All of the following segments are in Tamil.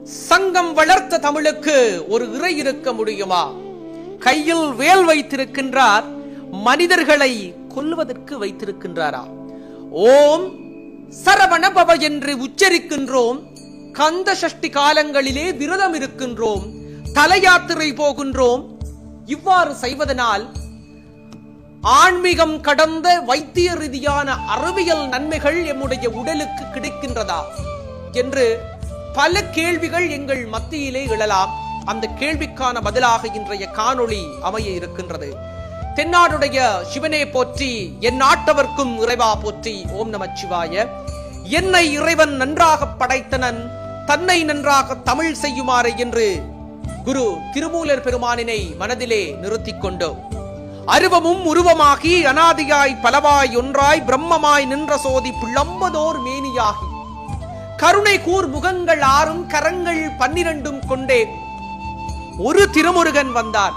சங்கம் வளர்த்த தமிழுக்கு ஒரு இறை இருக்க முடியுமா? கையில் வேல் வைத்திருக்கின்றார், மனிதர்களை கொல்வதற்கு வைத்திருக்கின்றாரா? ஓம் சரவண பவ என்று உச்சரிக்கின்றோம். கந்த சஷ்டி காலங்களிலே விரதம் இருக்கின்றோம், தல யாத்திரை போகின்றோம். இவ்வாறு செய்வதனால் ஆன்மீகம் கடந்த வைத்திய ரீதியான அறிவியல் நன்மைகள் எம்முடைய உடலுக்கு கிடைக்கின்றதா என்று பல கேள்விகள் எங்கள் மத்தியிலே எழலாம். அந்த கேள்விக்கான பதிலாக இன்றைய காணொளி அமைய இருக்கின்றது. தென்னாடுடைய சிவனே போற்றி, என் நாட்டவர்க்கும் இறைவா போற்றி. ஓம் நமச்சிவாய. என்னை இறைவன் நன்றாக படைத்தனன், தன்னை நன்றாக தமிழ் செய்யுமாறு என்று குரு திருமூலர் பெருமானினை மனதிலே நிறுத்திக் கொண்டோம். அருவமும் உருவமாகி அனாதியாய் பலவாய் ஒன்றாய் பிரம்மமாய் நின்ற சோதி பிளம்பதோர் மேனியாகி கருணை கூர் முகங்கள் 6 கரங்கள் 12 கொண்டே ஒரு திருமுருகன் வந்தான்.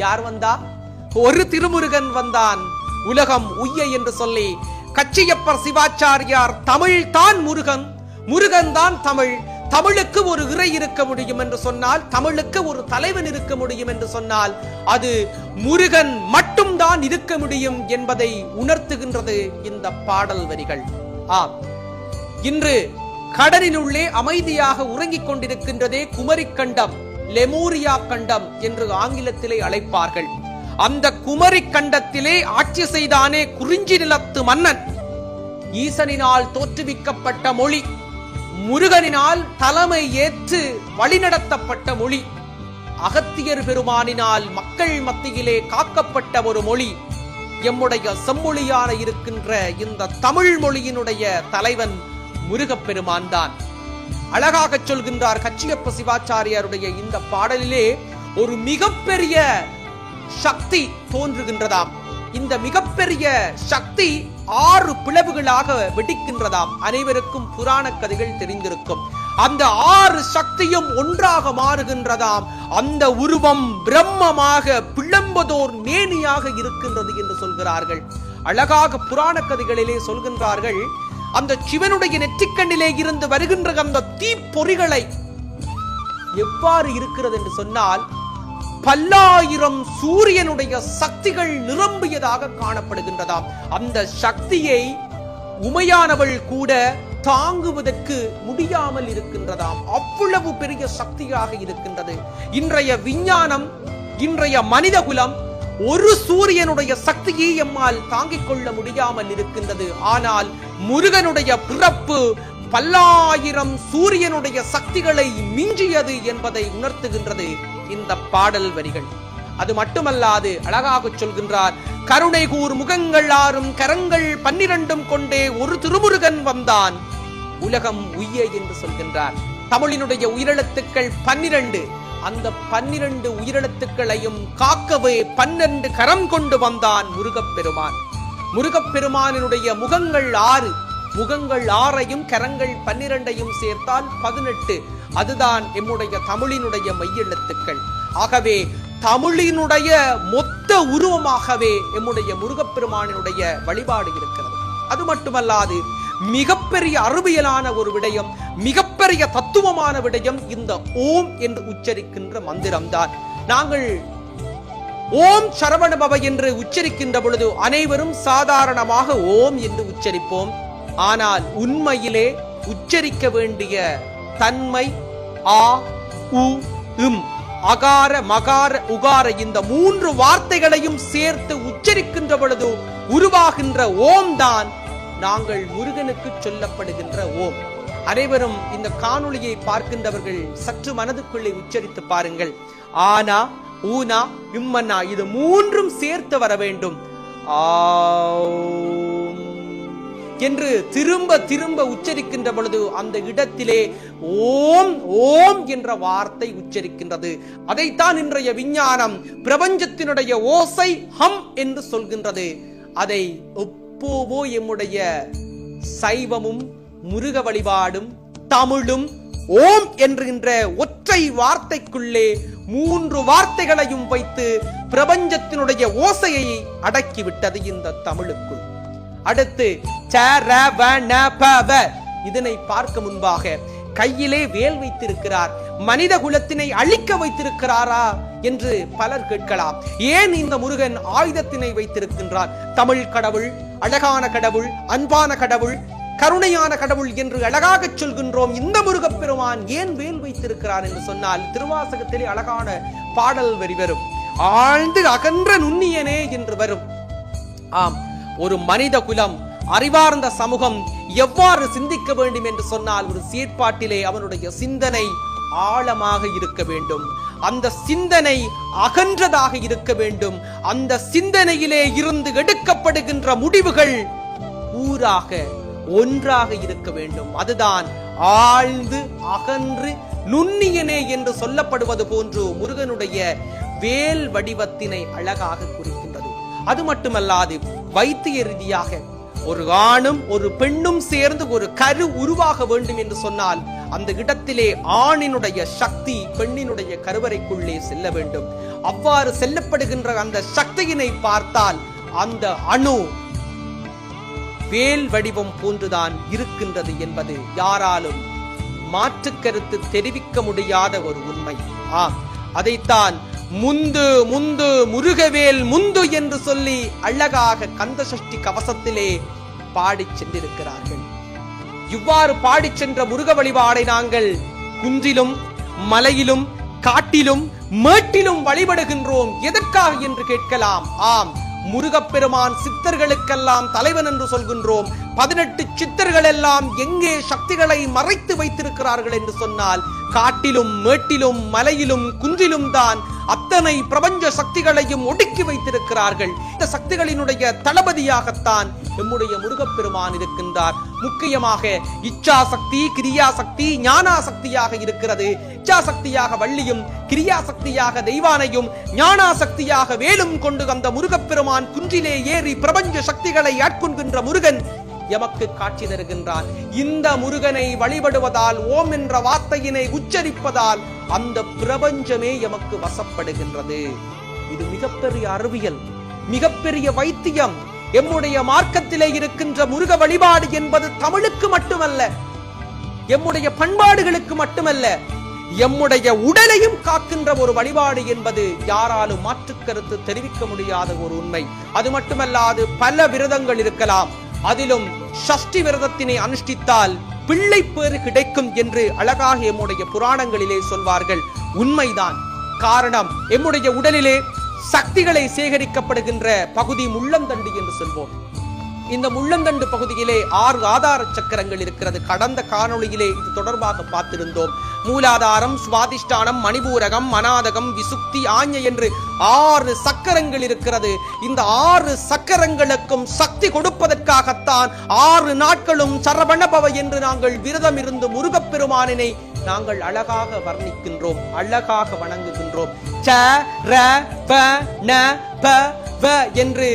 யார் வந்தா? ஒரு திருமுருகன் வந்தான், உலகம் உய்ய என்று சொல்லி கச்சியப்பர் சிவாச்சாரியார் தமிழ் தான் முருகன், முருகன் தான் தமிழ், தமிழுக்கு ஒரு இறை இருக்க முடியும் என்று சொன்னால், தமிழுக்கு ஒரு தலைவன் இருக்க முடியும் என்று சொன்னால் அது முருகன் மட்டும்தான் இருக்க முடியும் என்பதை உணர்த்துகின்றது இந்த பாடல் வரிகள். ஆம், இன்று கடலினுள்ளே அமைதியாக உறங்கிக் கொண்டிருக்கின்றதே குமரிக்கண்டம், லெமூரியா கண்டம் என்று ஆங்கிலத்திலே அழைப்பார்கள். அந்த குமரி கண்டத்திலே ஆட்சி செய்தானே குறிஞ்சி நிலத்து மன்னன். ஈசனினால் தோற்றுவிக்கப்பட்ட மொழி, முருகனினால் தலைமை ஏற்று வழிநடத்தப்பட்ட மொழி, அகத்தியர் பெருமானினால் மக்கள் மத்தியிலே காக்கப்பட்ட ஒரு மொழி எம்முடைய செம்மொழியான இருக்கின்ற இந்த தமிழ் மொழியினுடைய தலைவன் முருகப்பெருமான் தான். அழகாக சொல்கின்றார் கச்சியப்ப சிவாச்சாரியாருடைய இந்த பாடலிலே ஒரு மிகப்பெரிய சக்தி தோன்றுகின்றதாம். இந்த மிகப்பெரிய சக்தி 6 பிளவுகளாக வெடிக்கின்றதாம். அனைவருக்கும் புராண கதைகள் தெரிந்திருக்கும். அந்த 6 சக்தியும் ஒன்றாக மாறுகின்றதாம். அந்த உருவம் பிரம்மமாக பிளம்பதோர் மேனியாக இருக்கின்றது என்று சொல்கிறார்கள். அழகாக புராண கதைகளிலே சொல்கின்றார்கள், அந்த சிவனுடைய நெற்றிக்கண்ணிலே இருந்து வருகின்ற அந்த தீப்பொறிகளை எவ்வாறு இருக்கிறது என்று சொன்னால், பல்லாயிரம் சூரியனுடைய சக்திகள் நிரம்பியதாக காணப்படுகின்றதாம். அந்த சக்தியை உமையானவள் கூட தாங்குவதற்கு முடியாமல் இருக்கின்றதாம். அவ்வளவு பெரிய சக்தியாக இருக்கின்றது. இன்றைய விஞ்ஞானம், இன்றைய மனித குலம் ஒரு சூரியனுடைய சக்தியை எம்மால் தாங்கிக் கொள்ள முடியாமல் இருக்கின்றது. ஆனால் முருகனுடைய பிறப்பு பல்லாயிரம் சூரியனுடைய சக்திகளை மிஞ்சியது என்பதை உணர்த்துகின்றது இந்த பாடல் வரிகள். அது மட்டுமல்லாது அழகாக சொல்கின்றார், கருணை கூர் முகங்கள் 6 கரங்கள் 12 கொண்டே ஒரு திருமுருகன் வந்தான், உலகம் உய்ய என்று சொல்கின்றார். தமிழினுடைய உயிரெழுத்துக்கள் 12. அந்த 12 உயிரெழுத்துக்களையும் காக்கவே 12 கரம் கொண்டு வந்தான் முருகப்பெருமான். முருகப்பெருமானினுடைய முகங்கள் 6, முகங்கள் 6ஐயும் கரங்கள் 12ஐயும் சேர்த்தால் 18. அதுதான் எம்முடைய தமிழினுடைய மையெழுத்துக்கள். ஆகவே தமிழினுடைய மொத்த உருவமாகவே எம்முடைய முருகப்பெருமானினுடைய வழிபாடு இருக்கிறது. அது மட்டுமல்லாது மிகப்பெரிய அறிவியலான ஒரு விடயம், மிகப்பெரிய தத்துவமான விடயம் இந்த ஓம் என்று உச்சரிக்கின்ற மந்திரம்தான். நாங்கள் ஓம் சரவண பவ என்று உச்சரிக்கின்ற பொழுது அனைவரும் சாதாரணமாக ஓம் என்று உச்சரிப்போம். ஆனால் உண்மையிலே உச்சரிக்க வேண்டிய தன்மை ஆ உ இம், அகார மகார உகார, இந்த 3 வார்த்தைகளையும் சேர்த்து உச்சரிக்கின்ற பொழுது உருவாகின்ற ஓம் தான் நாங்கள் முருகனுக்கு சொல்லப்படுகின்ற ஓம். அனைவரும் இந்த காணொளியை பார்க்கின்றவர்கள் சற்று மனதுக்குள்ளே உச்சரித்து பாருங்கள். ஆனா ஊனா இம்மன்னா, இது 3ம் சேர்த்து வர வேண்டும். என்று திரும்ப திரும்ப உச்சரிக்கின்ற பொழுது அந்த இடத்திலே ஓம் ஓம் என்ற வார்த்தை உச்சரிக்கின்றது. அதைத்தான் இன்றைய விஞ்ஞானம் பிரபஞ்சத்தினுடைய ஓசை ஹம் என்று சொல்கின்றது. அதை எப்போவோ எம்முடைய சைவமும் முருக வழிபாடும் தமிழும் ஓம் என்கின்ற ஒற்றை வார்த்தைக்குள்ளே 3 வார்த்தைகளையும் வைத்து பிரபஞ்சத்தினுடைய ஓசையை அடக்கிவிட்டது இந்த தமிழுக்குள். அடுத்து இதனை பார்க்க முன்பாக கையிலே வேல் வைத்திருக்கிறார், மனித குலத்தினை அழிக்க வைத்திருக்கிறாரா என்று பலர் கேட்கலாம். ஏன் இந்த முருகன் ஆயுதத்தினை வைத்திருக்கின்றார்? தமிழ் கடவுள், அழகான கடவுள், அன்பான கடவுள், கருணையான கடவுள் என்று அழகாக சொல்கின்றோம். இந்த முருகப்பெருமான் ஏன் வேல் வைத்திருக்கிறார் என்று சொன்னால், திருவாசகத்திலே அழகான பாடல் வரி வரும், ஆழ்ந்து அகன்ற நுண்ணியனே என்று வரும். ஆம், ஒரு மனித குலம், அறிவார்ந்த சமூகம் எவ்வாறு சிந்திக்க வேண்டும் என்று சொன்னால், ஒரு செயற்பாட்டிலே அவனுடைய சிந்தனை ஆழமாக இருக்க வேண்டும், அந்த சிந்தனை அகன்றதாக இருக்க வேண்டும், அந்த சிந்தனையிலே இருந்து எடுக்கப்படுகின்ற முடிவுகள் ஊராக ஒன்றாக இருக்க வேண்டும். அதுதான் ஆழ்ந்து அகன்று நுண்ணியனே என்று சொல்லப்படுவது போன்று முருகனுடைய வேல் வடிவத்தினை அழகாக குறிக்கின்றது. அது மட்டுமல்லாது வைத்திய ரீதியாக ஒரு ஆணும் ஒரு பெண்ணும் சேர்ந்து ஒரு கரு உருவாக வேண்டும் என்று சொன்னால், அந்த இடத்திலே ஆணினுடைய சக்தி பெண்ணினுடைய கருவறைக்குள்ளே செல்ல வேண்டும். அவ்வாறு செல்லப்படுகின்ற அந்த சக்தியினை பார்த்தால் அந்த அணு வேல் வடிவம் போன்றுதான் இருக்கின்றது என்பது யாராலும் மாற்று கருத்து தெரிவிக்க முடியாத ஒரு உண்மை. அதைத்தான் முந்து முந்து முருகவேல் முந்து என்று சொல்லி அழகாக கந்த சஷ்டி கவசத்திலே பாடி சென்றிருக்கிறார்கள். இவ்வாறு பாடி சென்ற முருக வழிபாடை நாங்கள் குன்றிலும் மலையிலும் காட்டிலும் மேட்டிலும் வழிபடுகின்றோம். எதற்காக என்று கேட்கலாம். ஆம், முருகப்பெருமான் சித்தர்களுக்கெல்லாம் தலைவன் என்று சொல்கின்றோம். 18 சித்தர்கள் எல்லாம் எங்கே சக்திகளை மறைத்து வைத்திருக்கிறார்கள் என்று சொன்னால், காட்டிலும் மேட்டிலும் மலையிலும் குன்றிலும் தான் அத்தனை பிரபஞ்ச சக்திகளையும் ஒடுக்கி வைத்திருக்கிறார்கள். இந்த சக்திகளினுடைய தளபதியாகத்தான் நம்முடைய முருகப்பெருமான் இருக்கின்றார். முக்கியமாக இச்சா சக்தி, கிரியா சக்தி, ஞானா சக்தியாக இருக்கிறது. இச்சா சக்தியாக வள்ளியும், கிரியா சக்தியாக தெய்வானையும், ஞானா சக்தியாக வேலும் கொண்டு அந்த முருகப்பெருமான் குன்றிலே ஏறி பிரபஞ்ச சக்திகளை ஆட்கொள்கின்ற முருகன் எமக்கு காட்சி தருகின்றான். இந்த முருகனை வழிபடுவதால், ஓம் என்ற வார்த்தையினை உச்சரிப்பதால் அந்த பிரபஞ்சமே எமக்கு வசப்படுகின்றது. இது மிகப்பெரிய அறிவியல், மிகப்பெரிய வைத்தியம். எம்முடைய மார்க்கத்திலே இருக்கின்ற முருக வழிபாடு என்பது தமிழுக்கு மட்டுமல்ல, எம்முடைய பண்பாடுகளுக்கு மட்டுமல்ல, எம்முடைய உடலையும் காக்கின்ற ஒரு வழிபாடு என்பது யாராலும் மாற்று கருத்து தெரிவிக்க முடியாத ஒரு உண்மை. அது மட்டுமல்லாது பல விரதங்கள் இருக்கலாம். அதிலும் சஷ்டி விரதத்தினை அனுஷ்டித்தால் பிள்ளை பேறு கிடைக்கும் என்று அழகாக எம்முடைய புராணங்களிலே சொல்வார்கள். உண்மைதான். காரணம், எம்முடைய உடலிலே சக்திகளை சேகரிக்கப்படுகின்ற பகுதி முள்ளந்தண்டு என்று சொல்வோம். இந்த முள்ளந்தண்டு பகுதியிலே 6 ஆதார சக்கரங்கள் இருக்கிறது. கடந்த காணொளியிலே இது தொடர்பாக பார்த்திருந்தோம். மூலாதாரம், சுவாதிஷ்டானம், மணிபூரகம், மனாதகம், விசுக்தி, ஆஞை என்று 6 சக்கரங்கள் இருக்கிறது. இந்த 6 சக்கரங்களுக்கும் சக்தி கொடுப்பதற்காகத்தான் 6 நாட்களும் சரவணபவ என்று நாங்கள் விரதம் இருந்து முருகப்பெருமானினை நாங்கள் அழகாக வர்ணிக்கின்றோம், அழகாக வணங்குகின்றோம். ச ர ப ந ப வ என்று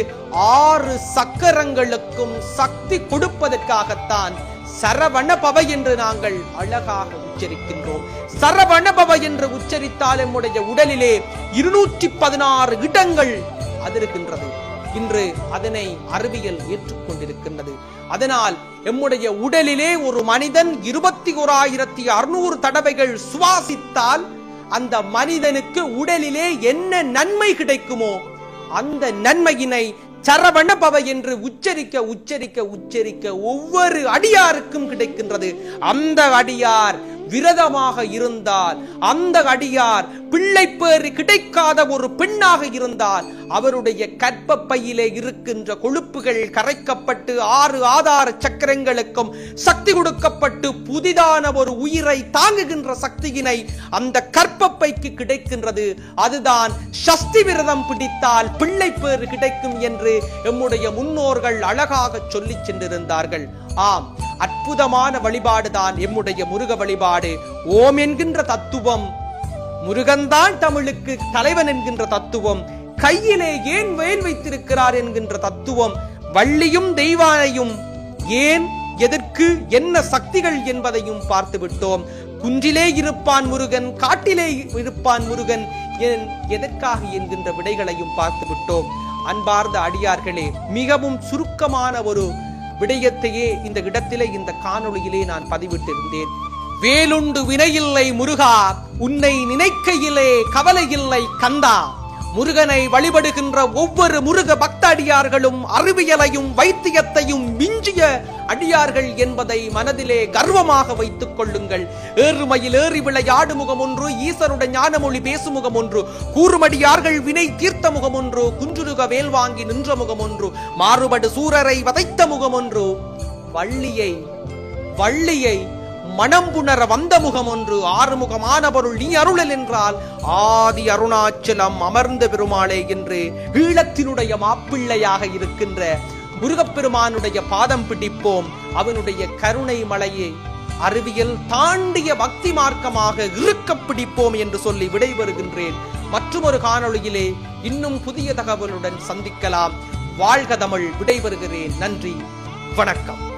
6 சக்கரங்களுக்கும் சக்தி கொடுப்பதற்காகத்தான் சரவணபவ என்று நாங்கள் அழகாக உச்சரிக்கின்றோம். சரவணபவ என்று உச்சரித்தால் நம்முடைய உடலிலே 216 இடங்கள் அதிருக்கின்றது. இன்று அதனை அறிவியல் ஏற்றுக்கொண்டிருக்கின்றது. அதனால் நம்முடைய உடலிலே ஒரு மனிதன் 21,600 தடவைகள் சுவாசித்தால் அந்த மனிதனுக்கு உடலிலே என்ன நன்மை கிடைக்குமோ அந்த நன்மையினை சரவணபவ என்று உச்சரிக்க உச்சரிக்க உச்சரிக்க ஒவ்வொரு அடியாருக்கும் கிடைக்கின்றது. அந்த அடியார் விரதமாக இருந்தால், அந்த அடியார் பிள்ளை பேறு கிடைக்காத ஒரு பெண்ணாக இருந்தால், அவருடைய கர்ப்பப்பையிலே இருக்கின்ற கொழுப்புகள் கரைக்கப்பட்டு 6 ஆதார சக்கரங்களுக்கும் சக்தி கொடுக்கப்பட்டு புதிதான ஒரு உயிரை தாங்குகின்ற சக்தியினை அந்த கர்ப்பப்பைக்கு கிடைக்கின்றது. அதுதான் சஷ்டி விரதம் பிடித்தால் பிள்ளை பேறு கிடைக்கும் என்று நம்முடைய முன்னோர்கள் அழகாக சொல்லி சென்றிருந்தார்கள். ஆம், அற்புதமான வழிபாடுதான் எம்முடைய முருக வழிபாடு. ஓம் என்கின்ற தத்துவம், முருகன்தான் தமிழுக்கு தலைவன் என்கின்ற தத்துவம், கையிலே ஏன் வேல் வைத்திருக்கிறார் என்கின்ற தத்துவம், வள்ளியும் தெய்வானையும் ஏன், எதற்கு, என்ன சக்திகள் என்பதையும் பார்த்து விட்டோம். குன்றிலே இருப்பான் முருகன், காட்டிலே இருப்பான் முருகன், எதற்காக என்கின்ற விடைகளையும் பார்த்து விட்டோம். அன்பார்ந்த அடியார்களே, மிகவும் சுருக்கமான ஒரு விடயத்தையே இந்த இடத்திலே, இந்த காணொளியிலே நான் பதிவிட்டிருந்தேன். வேலுண்டு வினையில்லை முருகா, உன்னை நினைக்கையிலே கவலையில்லை கந்தா. முருகனை வழிபடுகின்ற ஒவ்வொரு முருக பக்த அடியார்களும் அறிவியலையும் வைத்தியத்தையும் மிஞ்சிய அடியார்கள் என்பதை மனதிலே கர்வமாக வைத்துக் கொள்ளுங்கள். ஏறுமையில் ஏறி விளையாடு முகம் ஒன்று, ஈசருடைய ஞானமொழி பேசும் முகம் ஒன்று, கூறுமடியார்கள் வினை தீர்த்த முகம் ஒன்று, குன்றுருக வேல் வாங்கி நின்ற முகம் ஒன்று, மாறுபடு சூரரை வதைத்த முகம் ஒன்று, வள்ளியை மனம் புணர வந்த முகம் ஒன்று, ஆறுமுகமான பொருள் நீ அருளல் என்றால் ஆதி அருணாச்சலம் அமர்ந்த பெருமாளே என்று ஈழத்தினுடைய மாப்பிள்ளையாக இருக்கின்ற முருகப்பெருமானுடைய பாதம் பிடிப்போம். அவனுடைய கருணை மலையை அறிவியல் தாண்டிய பக்தி மார்க்கமாக இருக்க பிடிப்போம் என்று சொல்லி விடைபெறுகின்றேன். மற்றொரு காணொளியிலே இன்னும் புதிய தகவலுடன் சந்திக்கலாம். வாழ்க தமிழ். விடைபெறுகிறேன். நன்றி, வணக்கம்.